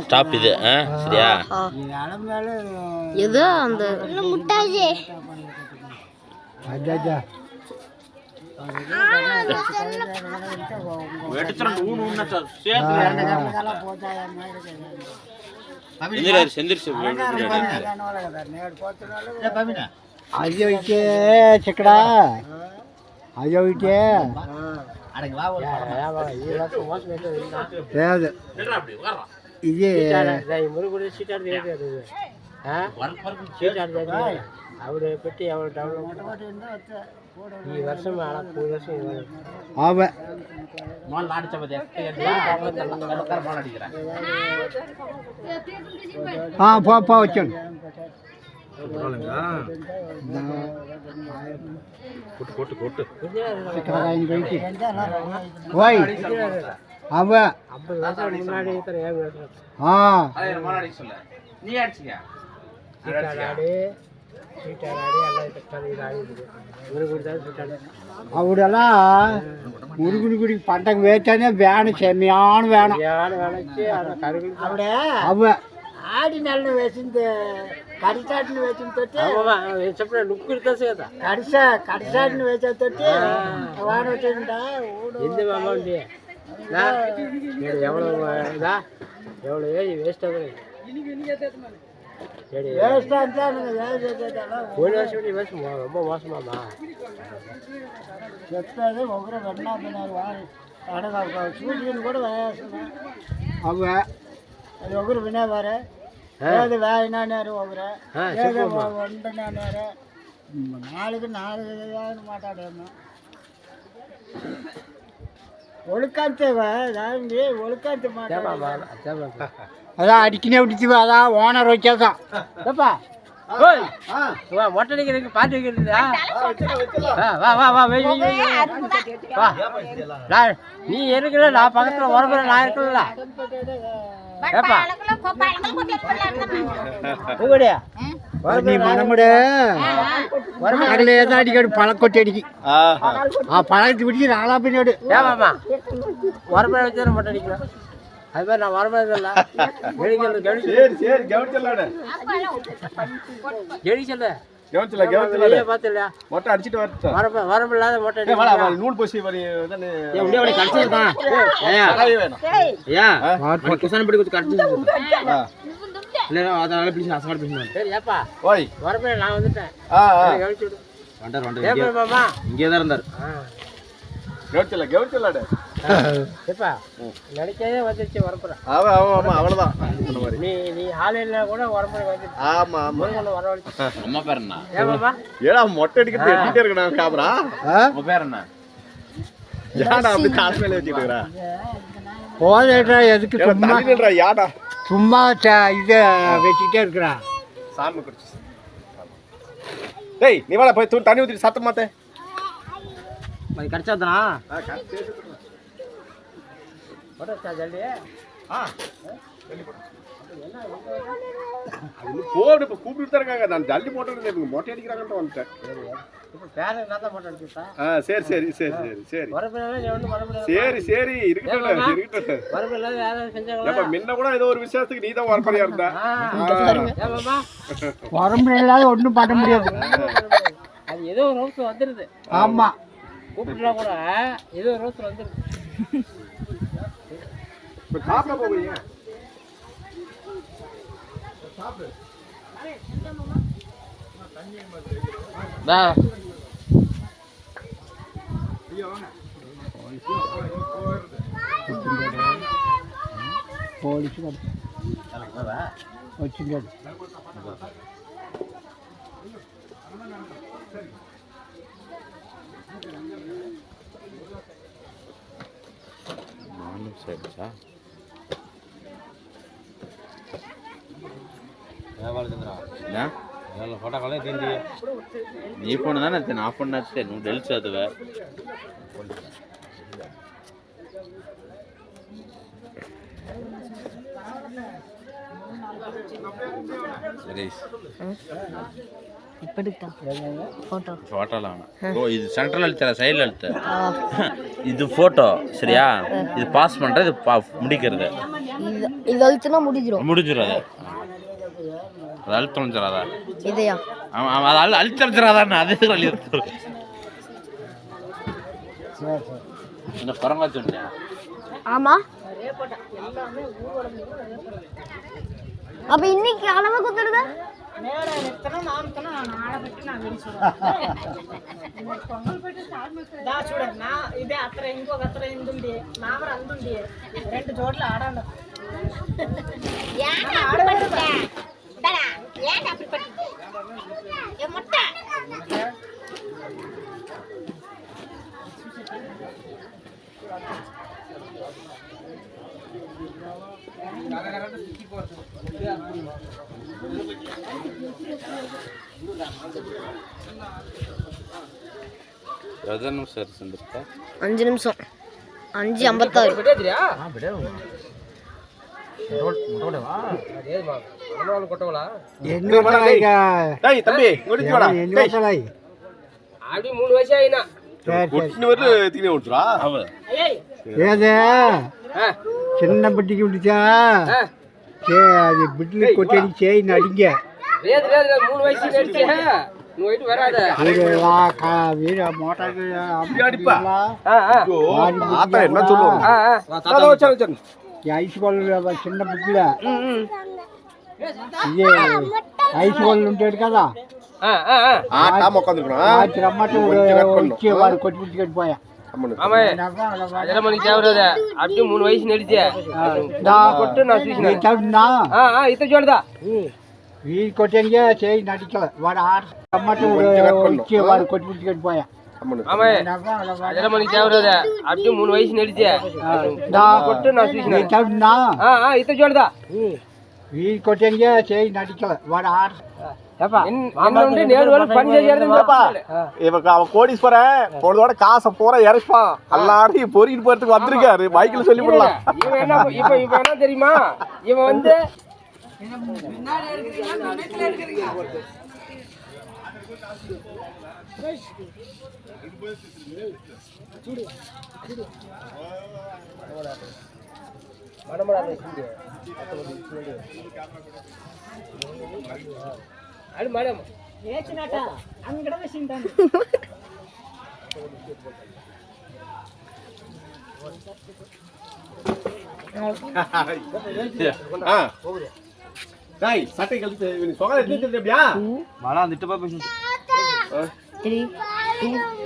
Stop இது சரியா? ஏதோ அந்த முட்டாஜி అయ్యో ఇటే చిక్కడా అయ్యో ఇటే లేదు ఇది ఆవిడ పెట్టి ఎవరు డెవలప్ ఈ వర్షం వచ్చాను அவடெல்லாம் முருகன் குடிக்கு பண்டக்கு வேச்சானே வேணும் செம்மையான வேணும் அவ ఆడి నెలను వేసింది కడిసాటిని వేసిన తోటి చెప్పిన లుక్ ఇస్తుంది కదా కడిసాటిని వేసే తోటి వాడు వచ్చిందా ఎందు బాబా ఉండి ఎవరు ఎవరు వేస్ట్ అవ్వలేదు వేస్ట్ అంతా పోయిన వర్షం వేస్ట్ ரொம்ப మోసమామా చెప్పేది ఒకరు విన్నారు సూర్యుని కూడా వేస్తున్నా అవ్వ అది ఒకరు వినేవారే ఏది వేయనారు ఒకరు ఏదో వండనారు నాలుగు మాట్లాడాము ఒழுக்காంతే దాన్ని ఒழுக்காంతే అదా అడికినే ఉడిచివా అదా ఓనర్ వచ్చేసా చెప్పా மொட்டடிக்கிறதுக்கு பாட்டு வைக்கிறதா நீ இருக்கிற நான் பக்கத்துல உரம்புற நான் இருக்கல మనముడే అడిగాడు పழకొట్టడికి ఆ పழకతి విడిచి రాలాపినాడు ஏமாமா உரம்புற வச்சு மொட்டடிக்கிறேன் அது மாதிரி நான் வரமாதில்ல மொட்டை அடிச்சுட்டு வரம்பு இல்லாத மொட்டை நூல் பூசி நான் வந்துட்டேன் இங்கேதான் இருந்தாரு நினைக்கவே வந்துருச்சு வரப்புற அவ்வளவுதான் நீ ஆலையில கூட வரப்புற வந்துருச்சு ஆமா ஆமா வரவழைச்சு அம்மா பேர் என்ன? ஏடா மொட்டை அடிக்கிறது எட்டிட்டே இருக்கா காபரா உங்க பேர் என்ன? யாடா அப்படி காசு மேல வச்சுட்டு இருக்கா போதேடா எதுக்கு சும்மா யாடா சும்மா இத வச்சுட்டே இருக்கறா சாமி குடிச்சு டேய் நீ வாடா போய் தண்ணி ஊத்தி சத்தம் மாத்தே మరి ఖర్చుద్దా జల్దీ போடு இப்போ கூப்பிட்டு இருக்காங்க நான் ஜல்லி போட்டு மொட்டை அடிக்கிறாங்கன்னு வந்துட்டேன் சரி சரி சரி சரி சரி சரி சரி இருக்கட்டும் இருக்கட்டும் முன்ன கூட ஏதோ ஒரு விசேஷத்துக்கு நீ தான் வரப்பறையா இருந்தா வரம்பு இல்லாத ஒன்றும் பண்ண முடியாது அது ஏதோ ஒரு ரோஸ் வந்துருது ஆமா கூப்பிட்டுலாம் கூட ஏதோ ரோஸ் வந்துருது இப்போ சாப்பிட போவீங்க சாப்பிடு டா போலீஸ் వచ్చింది சரிச்சா ఫోటో కాలే తింది నీ ఫోన్ దానే నా ఫోన్ నచ్చితే నువ్వు తెలుసు చదువే இப்படித்தான் ஃபோட்டோ ஃபோட்டோலாம் ஓ இது சென்ட்ரல் அழுத்தல சைடில் அழுத்த இது போட்டோ சரியா? இது பாஸ் பண்றது, இது முடிக்கிறது. இது அழுத்தினா முடிஞ்சிடும். முடிஞ்சிடும். அது அழுத்தொழிஞ்சிடாதா? இதையா? ஆமாம், அது அழுத்தொழிஞ்சிடாதான். அதே அழுத்த என்ன குரங்கா சொன்னியா? ஆமா. அப்ப இன்னைக்கு அளவு குத்துறதா? ఇదే అత్ర ఇంకొక అత్ర ఇందుండి మామర అందుండి 2 చోట్ల ఆడాలి. எத்தனை நிமிஷம் இருந்துருக்கா? 5 நிமிஷம். 5:56. தம்பி முடிச்சு வாடா. அப்படி 3 வயசு ஆயினா ఏదే చిన్న బిడ్డకి ఉండిచా అది బిడ్డలు కొట్టేది చేయి అడిగే 3 వయసు నడిచే నువ్వు ఇటు వరాద వీర మోటార్ ఐస్ వాళ్ళు చిన్న బిడ్డలే ఇదే ఐస్ వాళ్ళు ఉంటాడు కదా రమ్మట వాడు కొట్టి కట్టిపోయా. మనకి అప్పుడు 3 వయసు నడిచే కొట్టు నా చూసిన ఇత చూడదా వీడి కొట్టేంగే చేయి నడిచలే వాడు రమ్మట వాడు కొట్టి కట్టిపోయా. మనకి అప్పుడు 3 వయసు నడిచే కొట్టు నా చూసిన ఇత చూడదా వీడి కొట్టేంగే చేయి నడిచలే వాడు கோடீஸ்வரன் போனதோட காசை பூரா இறப்பான். எல்லாரும் பொறிக்கிட்டு போறதுக்கு வந்திருக்காரு. மைக்கில் சொல்லி போடலாம். இப்ப என்ன தெரியுமா, இவன் வந்து அது மேடம் వేచినట అంగడ వేసింటాను. சட்டை கழிச்சு சொகலை எடுத்துட்டு 3 2